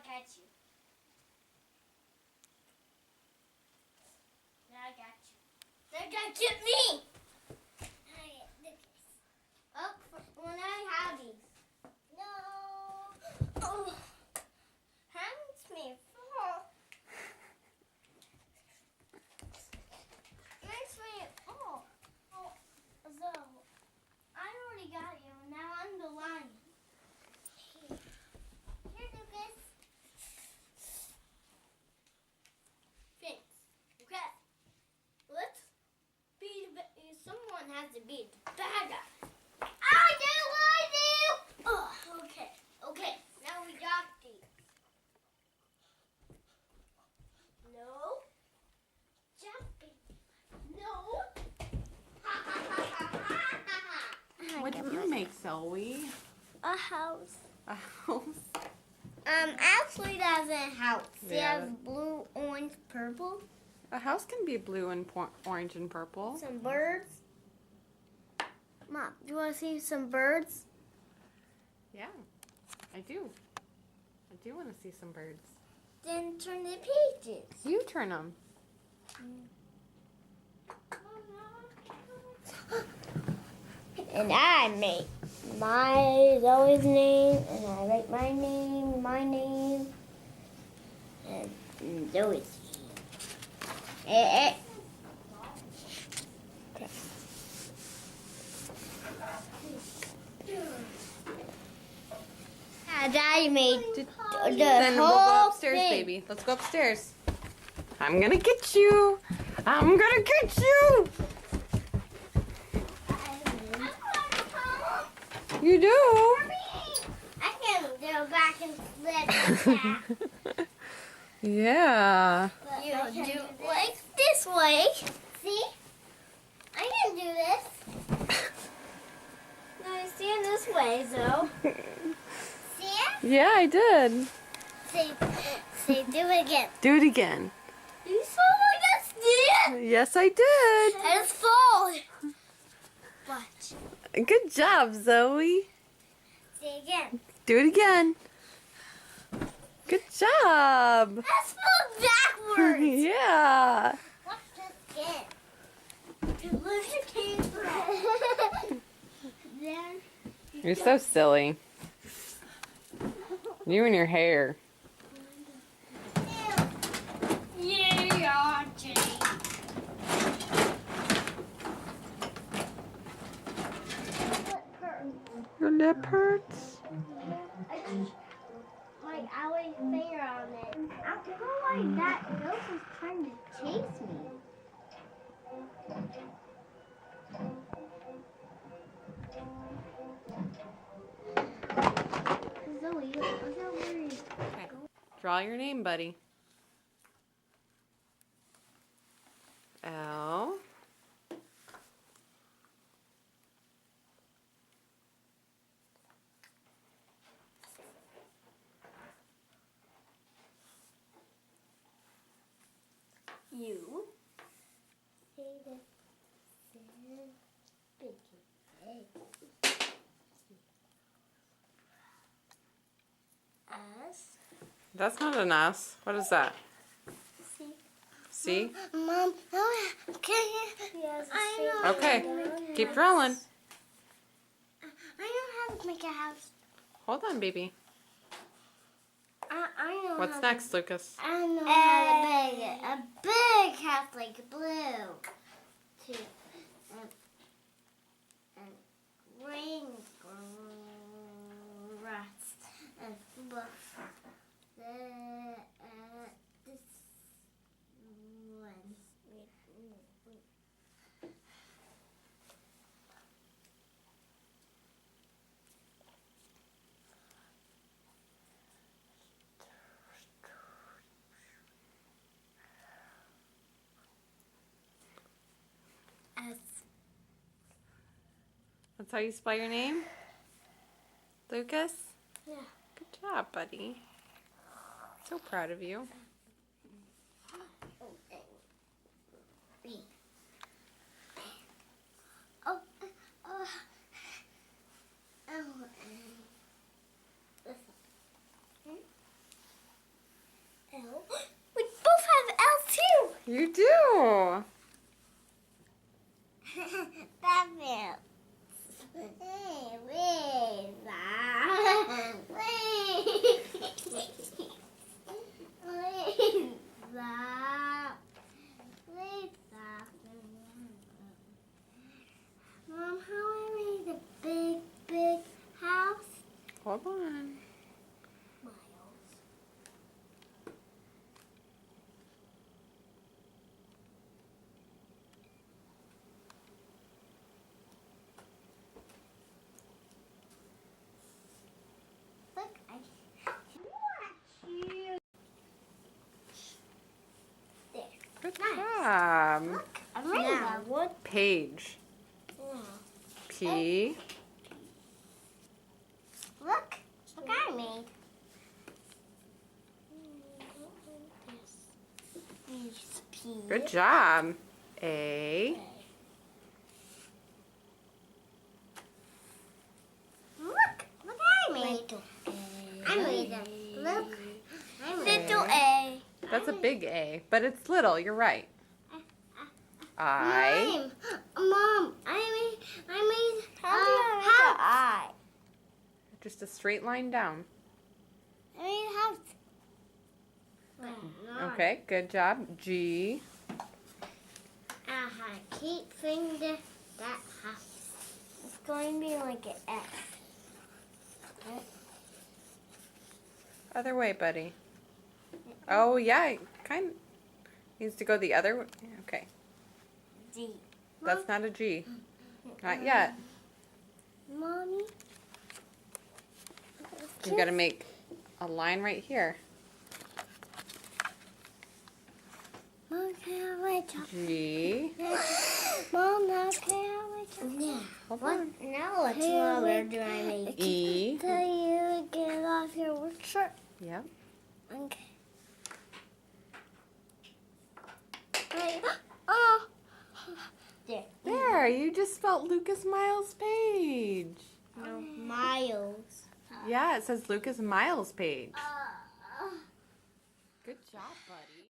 catch you. Now I got you. Now you gotta get me! Oh, well now I have these. No! Oh! Hands me fall. Makes me fall. Oh, so I already got you. Now I'm the lion. Here, Lucas. Thanks. Okay. Let's be someone has to be the bad guy. I do! Oh, okay. Okay. Now we got these. No. Jumping. No. Ha ha ha ha ha ha. What did you make, Zoe? A house. A house? Actually that's a house. It Yeah. has blue, orange, purple. A house can be blue and orange and purple. Some birds. Mom, do you want to see some birds? Yeah, I do. I do want to see some birds. Then turn the pages. You turn them. And I make my Zoe's name, and I write my name, and Zoe's name. Okay. Daddy made the Then we'll go whole upstairs, thing. baby. Let's go upstairs. I'm gonna get you. I'm gonna get you. You do. I can go back and slip. Yeah. You do like this way. See? I can do this. Now stand this way, Zoe. See it? Yeah, I did. See, do it again. Do it again. You saw like that's it? Yes, I did. And it's full. Watch. Good job, Zoe. See again. Do it again. Good job. That's full backwards. Yeah. Watch this again. You lose your camera. Then You're so silly. You and your hair. Yeah, Jane. Your lip hurts. My aloe finger on it. I don't know why that ghost is trying to chase me. Zoe, look how worried. Okay. Draw your name, buddy. L. You. S. That's not an S. What is that? C. C? Mom, oh, okay. Yes, I know. Okay. Keep drawing. I know how to make a house. Hold on, baby. I know What's how next, Lucas? I know how to make it. A big house like blue. Two. And green grass. And look. This one. S. That's how you spell your name? Lucas? Yeah. Good job, buddy. So proud of you. B. Oh, this one. You do. That fits. Hey, where's that? Mom, how I made a big house? Hold on. Miles. Look, I watch you. There. Good Nice. job. Look, I made that one. Page. P. Look I made. Good job. A. Look I made. I made them. Look, little A. That's a big A, but it's little. You're right. I. Mom, I made a house. Just a straight line down. I made a house. Okay, good job. G. I keep thinking that house. It's going to be like an F. Other way, buddy. Oh, yeah, it kind of needs to go the other way. Okay, D. that's not a G. Not yet. Mommy. You got to make a line right here. Mom, can I have my chocolate? G. Mom, now can I have my chocolate? Yeah. Hold on. Now what color do I make? E. Tell you to get off your work shirt. Yep. Okay. Wait. Oh. There. There, you just spelled Lucas Miles Page. No, Miles. Yeah, it says Lucas Miles Page. Good job, buddy.